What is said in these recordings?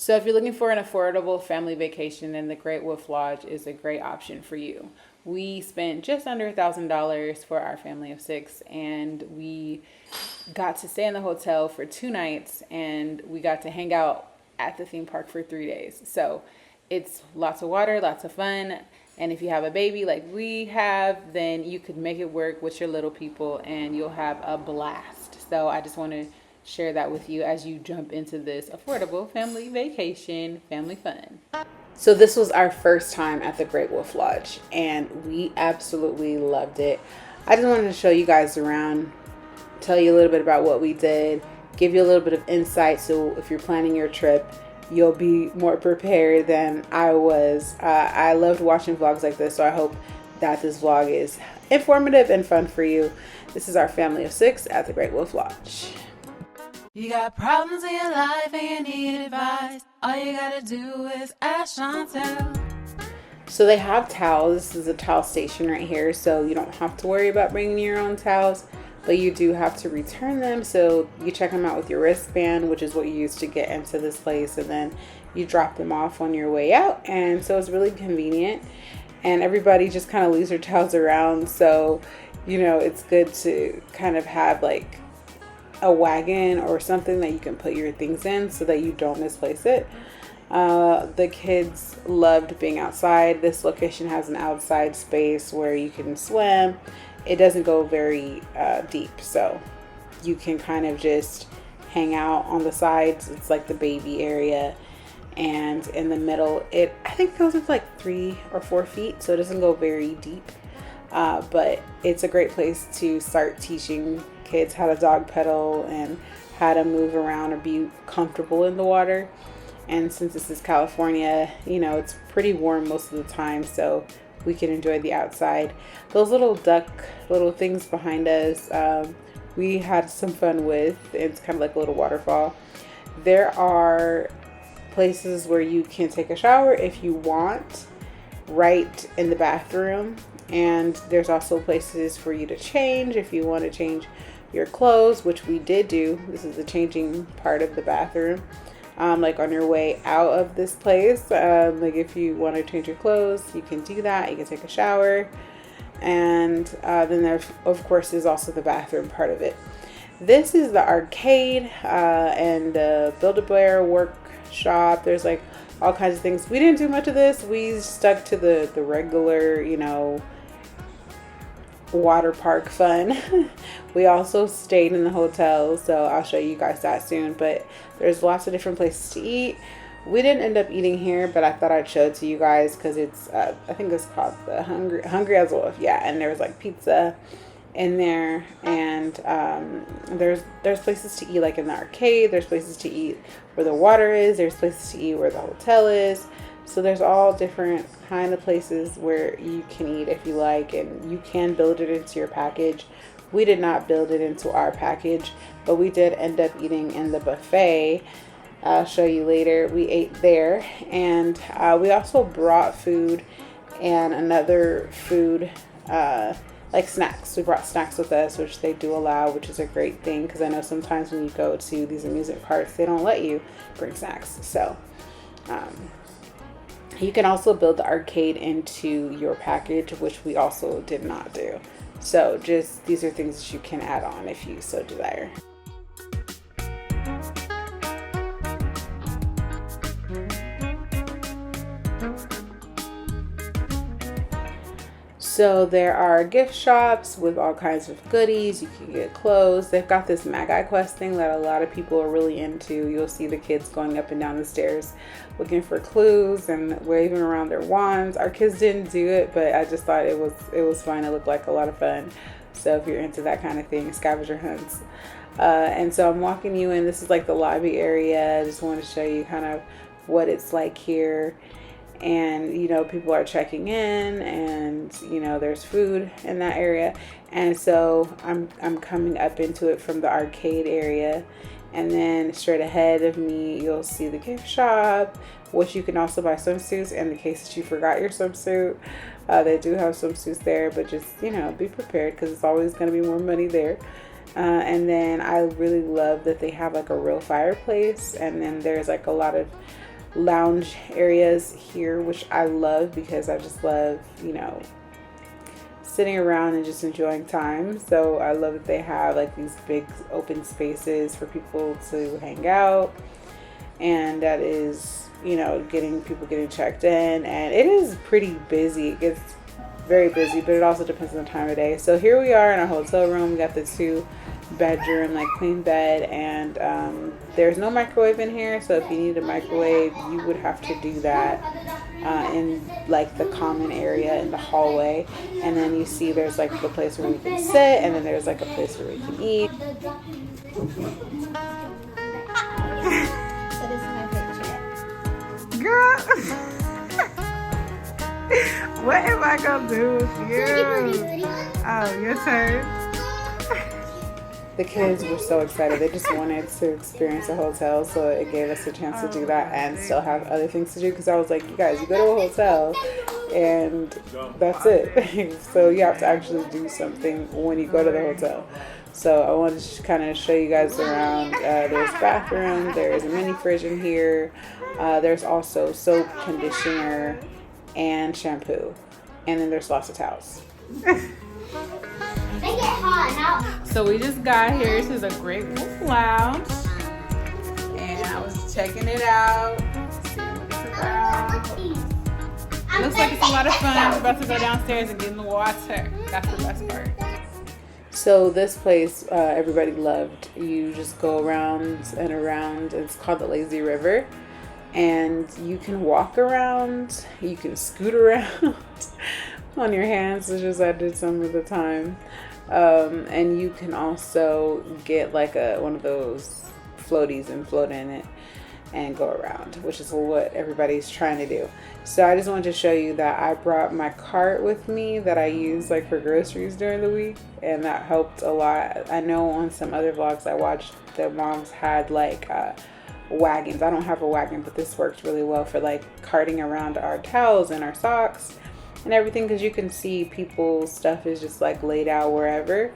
So if you're looking for an affordable family vacation, then the Great Wolf Lodge is a great option for you. We spent just under $1,000 for our family of 6, and we got to stay in the hotel for 2 nights, and we got to hang out at the theme park for 3 days. So it's lots of water, lots of fun. And if you have a baby like we have, then you could make it work with your little people and you'll have a blast. So I just want to share that with you as you jump into this affordable family vacation, family fun. So this was our first time at the Great Wolf Lodge and we absolutely loved it. I just wanted to show you guys around, tell you a little bit about what we did, give you a little bit of insight so if you're planning your trip, you'll be more prepared than I was. I loved watching vlogs like this, so I hope that this vlog is informative and fun for you. This is our family of 6 at the Great Wolf Lodge. You got problems in your life and you need advice. All you gotta do is ask Chantel. So they have towels. This is a towel station right here, so you don't have to worry about bringing your own towels, but you do have to return them. So you check them out with your wristband, which is what you use to get into this place, and then you drop them off on your way out. And so it's really convenient, and everybody just kind of leaves their towels around. So, you know, it's good to kind of have like a wagon or something that you can put your things in so that you don't misplace it. The kids loved being outside. This location has an outside space where you can swim. It doesn't go very deep, so you can kind of just hang out on the sides. It's like the baby area, and in the middle I think goes up like 3 or 4 feet, so it doesn't go very deep, but it's a great place to start teaching kids how to dog pedal and how to move around or be comfortable in the water. And since this is California, you know, it's pretty warm most of the time, so we can enjoy the outside. Those little duck little things behind us, we had some fun with. It's kind of like a little waterfall. There are places where you can take a shower if you want, right in the bathroom. And there's also places for you to change if you want to change your clothes, which we did do. This is the changing part of the bathroom. Like on your way out of this place, like if you want to change your clothes, you can do that. You can take a shower, and then there of course is also the bathroom part of it. This is the arcade and the Build-A-Bear workshop. There's like all kinds of things. We didn't do much of this. We stuck to the regular, you know, water park fun. We also stayed in the hotel, so I'll show you guys that soon, but there's lots of different places to eat. We didn't end up eating here, but I thought I'd show it to you guys because it's I think it's called the Hungry as Wolf. Yeah, and there was like pizza in there, and there's places to eat like in the arcade. There's places to eat where the water is. There's places to eat where the hotel is. So there's all different kind of places where you can eat if you like, and you can build it into your package. We did not build it into our package, but we did end up eating in the buffet. I'll show you later. We ate there, and we also brought food and another food, like snacks. We brought snacks with us, which they do allow, which is a great thing, because I know sometimes when you go to these amusement parks, they don't let you bring snacks. So you can also build the arcade into your package, which we also did not do. So just these are things that you can add on if you so desire. So there are gift shops with all kinds of goodies. You can get clothes. They've got this Magi Quest thing that a lot of people are really into. You'll see the kids going up and down the stairs looking for clues and waving around their wands. Our kids didn't do it, but I just thought it was fun. It looked like a lot of fun. So if you're into that kind of thing, scavenger hunts. And so I'm walking you in. This is like the lobby area. I just want to show you kind of what it's like here. And you know, people are checking in, and you know, there's food in that area. And so I'm coming up into it from the arcade area, and then straight ahead of me you'll see the gift shop, which you can also buy swimsuits in the case that you forgot your swimsuit. They do have swimsuits there, but just, you know, be prepared because it's always going to be more money there. And then I really love that they have like a real fireplace, and then there's like a lot of lounge areas here, which I love because I just love, you know, sitting around and just enjoying time. So I love that they have like these big open spaces for people to hang out, and that is, you know, getting checked in, and it is pretty busy. It gets very busy, but it also depends on the time of day. So here we are in our hotel room. We got the 2-bedroom like queen bed, and there's no microwave in here, so if you need a microwave you would have to do that in like the common area in the hallway. And then you see there's like the place where we can sit, and then there's like a place where we can eat. Girl, what am I gonna do with you? Oh, your turn. The kids were so excited. They just wanted to experience a hotel, so it gave us a chance to do that and still have other things to do. Because I was like, you guys, you go to a hotel and that's it. So you have to actually do something when you go to the hotel. So I wanted to kind of show you guys around. There's bathroom, there's a mini fridge in here. There's also soap, conditioner, and shampoo. And then there's lots of towels. They get hot now. So we just got here to the Great Wolf Lounge, and I was checking it out, seeing what it's about. It looks like it's a lot of fun. We're about to go downstairs and get in the water. That's the best part. So this place, everybody loved. You just go around and around. It's called the Lazy River, and you can walk around. You can scoot around on your hands, which is I did some of the time. And you can also get like one of those floaties and float in it and go around, which is what everybody's trying to do. So I just wanted to show you that I brought my cart with me that I use like for groceries during the week, and that helped a lot. I know on some other vlogs I watched, the moms had like wagons. I don't have a wagon, but this works really well for like carting around our towels and our socks and everything, because you can see people's stuff is just like laid out wherever.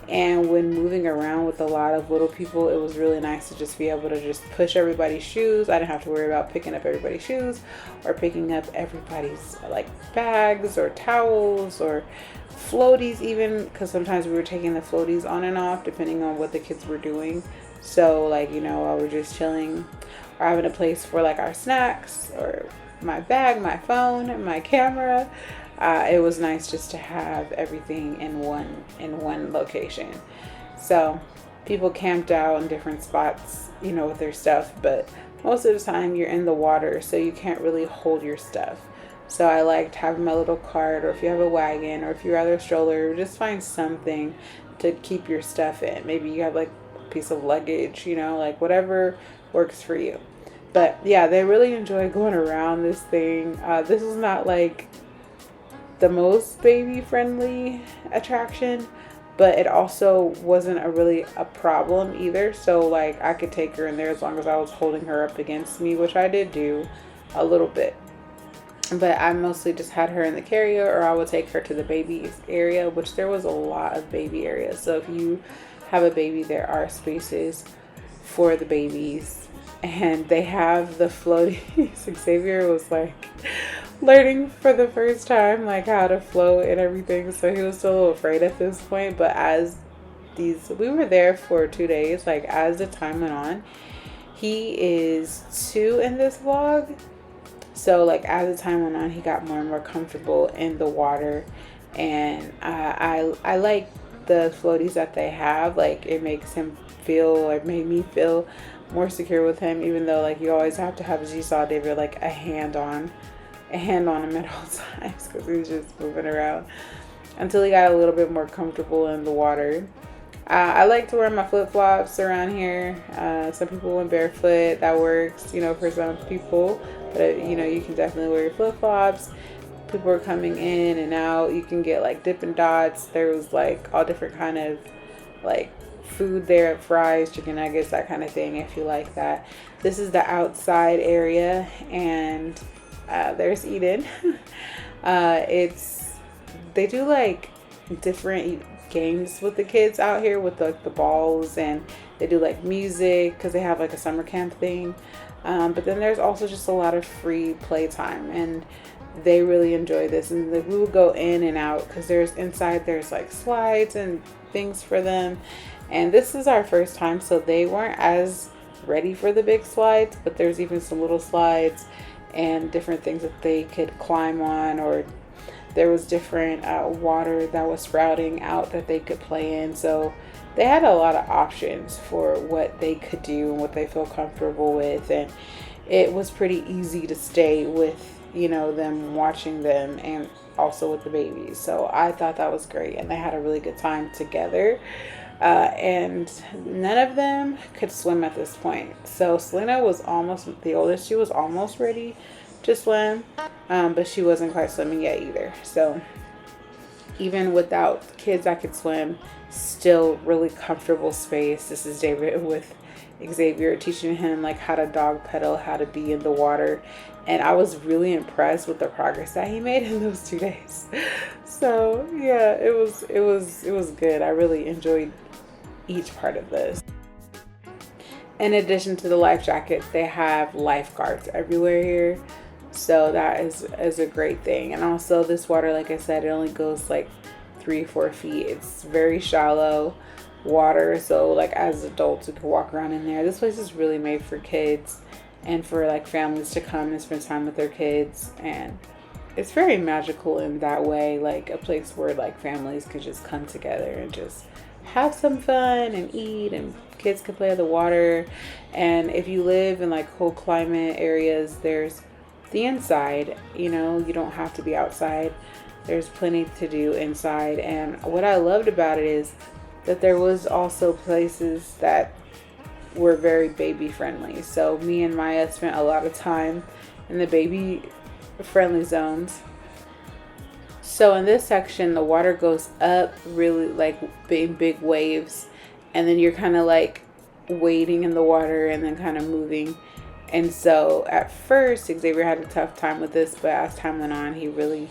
And when moving around with a lot of little people, it was really nice to just be able to just push everybody's shoes. I didn't have to worry about picking up everybody's shoes or picking up everybody's like bags or towels or floaties even, because sometimes we were taking the floaties on and off depending on what the kids were doing. So like, you know, while we're just chilling or having a place for like our snacks or my bag, my phone, and my camera, it was nice just to have everything in one location. So people camped out in different spots, you know, with their stuff, but most of the time you're in the water, so you can't really hold your stuff. So I liked having my little cart, or if you have a wagon, or if you rather a stroller, just find something to keep your stuff in. Maybe you have like a piece of luggage, you know, like whatever works for you. But yeah, they really enjoy going around this thing. This is not like the most baby friendly attraction, but it also wasn't really a problem either. So like I could take her in there as long as I was holding her up against me, which I did do a little bit. But I mostly just had her in the carrier, or I would take her to the baby area, which there was a lot of baby areas. So if you have a baby, there are spaces for the babies. And they have the floaties. Xavier was like learning for the first time like how to float and everything, so he was still a little afraid at this point. But as we were there for 2 days, like as the time went on, he is 2 in this vlog, so like as the time went on, he got more and more comfortable in the water. And I like the floaties that they have. Like it makes him feel, or made me feel more secure with him, even though like you always have to have, as you saw David, like a hand on him at all times, because he was just moving around until he got a little bit more comfortable in the water. I like to wear my flip-flops around here. Some people went barefoot. That works, you know, for some people, but you know, you can definitely wear your flip-flops. People are coming in and out. You can get like Dippin' Dots. There was like all different kind of like food there, fries, chicken nuggets, that kind of thing, if you like that. This is the outside area, and there's Eden. They do like different games with the kids out here with the balls, and they do like music because they have like a summer camp thing. But then there's also just a lot of free playtime, and they really enjoy this. And we would go in and out because there's like slides and things for them. And this is our first time, so they weren't as ready for the big slides, but there's even some little slides and different things that they could climb on, or there was different water that was sprouting out that they could play in. So they had a lot of options for what they could do and what they feel comfortable with. And it was pretty easy to stay with, them, watching them, and also with the babies. So I thought that was great. And they had a really good time together. And none of them could swim at this point. So Selena was almost the oldest. She was almost ready to swim, but she wasn't quite swimming yet either. So even without kids that could swim, still really comfortable space. This is David with Xavier, teaching him like how to dog pedal, how to be in the water. And I was really impressed with the progress that he made in those 2 days. So yeah, it was good. I really enjoyed each part of this. In addition to the life jackets, they have lifeguards everywhere here. So that is a great thing. And also this water, like I said, it only goes like 3-4 feet. It's very shallow water. So like as adults, we can walk around in there. This place is really made for kids and for like families to come and spend time with their kids. And it's very magical in that way, like a place where like families could just come together and just have some fun and eat, and kids can play in the water. And if you live in like cold climate areas, there's the inside, you don't have to be outside. There's plenty to do inside. And what I loved about it is that there was also places that were very baby friendly. So me and Maya spent a lot of time in the baby friendly zones. So in this section, the water goes up really like big waves, and then you're kind of like wading in the water and then kind of moving. And so at first Xavier had a tough time with this, but as time went on, he really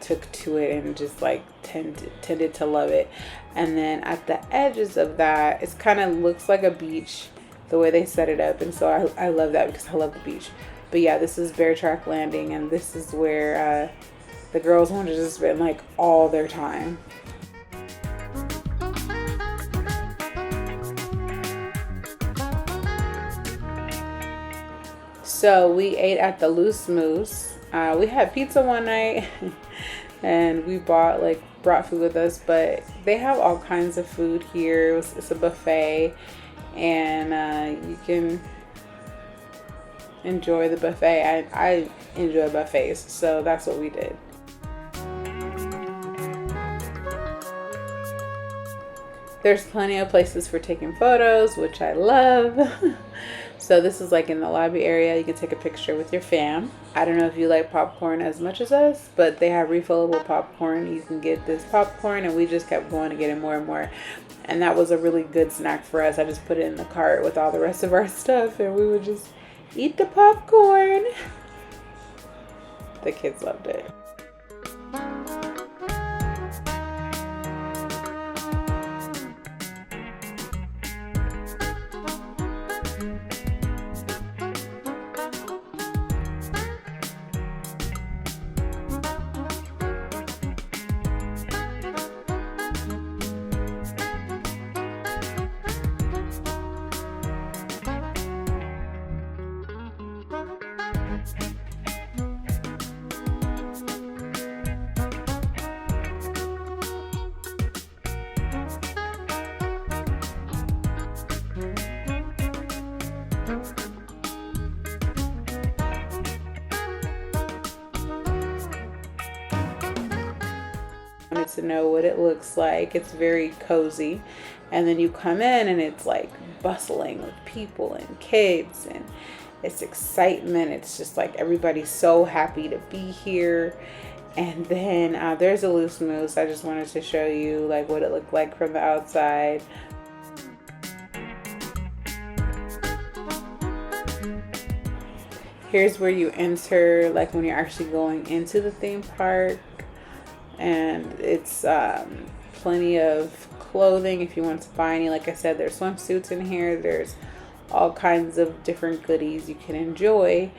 took to it and just like tended to love it. And then at the edges of that, it's kind of looks like a beach the way they set it up. And so I love that because I love the beach. But yeah, this is Bear Track Landing, and this is where the girls wanted to spend like all their time. So we ate at the Loose Moose. We had pizza one night and we brought food with us, but they have all kinds of food here. It's a buffet, and you can enjoy the buffet. I enjoy buffets, so that's what we did. There's plenty of places for taking photos, which I love. So this is like in the lobby area. You can take a picture with your fam. I don't know if you like popcorn as much as us, but they have refillable popcorn. You can get this popcorn, and we just kept going and getting more and more. And that was a really good snack for us. I just put it in the cart with all the rest of our stuff, and we would just eat the popcorn. The kids loved it. Wanted to know what it looks like. It's very cozy, and then you come in and it's like bustling with people and kids, and it's excitement. It's just like everybody's so happy to be here. And then there's a Loose Moose. I just wanted to show you like what it looked like from the outside. Here's where you enter, like when you're actually going into the theme park. And it's plenty of clothing if you want to buy any. Like I said, there's swimsuits in here. There's all kinds of different goodies you can enjoy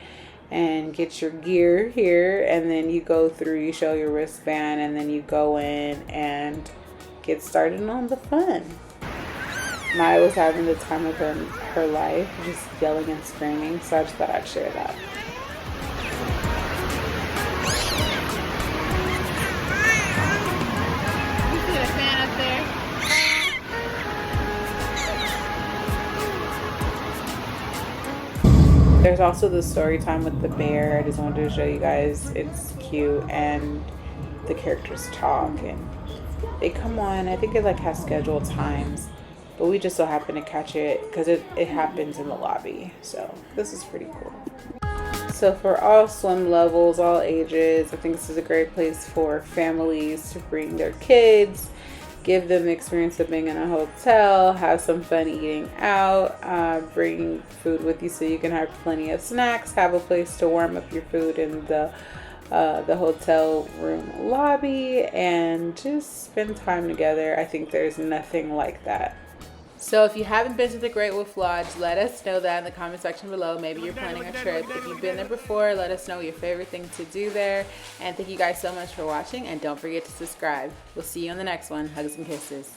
and get your gear here. And then you go through, you show your wristband, and then you go in and get started on the fun. Maya was having the time of her life, just yelling and screaming, so I just thought I'd share that. You see the fan up there? There's also the story time with the bear. I just wanted to show you guys. It's cute, and the characters talk, and they come on. I think it like has scheduled times, but we just so happen to catch it because it happens in the lobby. So this is pretty cool. So for all swim levels, all ages, I think this is a great place for families to bring their kids, give them the experience of being in a hotel, have some fun eating out, bring food with you so you can have plenty of snacks, have a place to warm up your food in the hotel room lobby, and just spend time together. I think there's nothing like that. So if you haven't been to the Great Wolf Lodge, let us know that in the comment section below. Maybe you're planning a trip. If you've been there before, let us know your favorite thing to do there. And thank you guys so much for watching, and don't forget to subscribe. We'll see you on the next one. Hugs and kisses.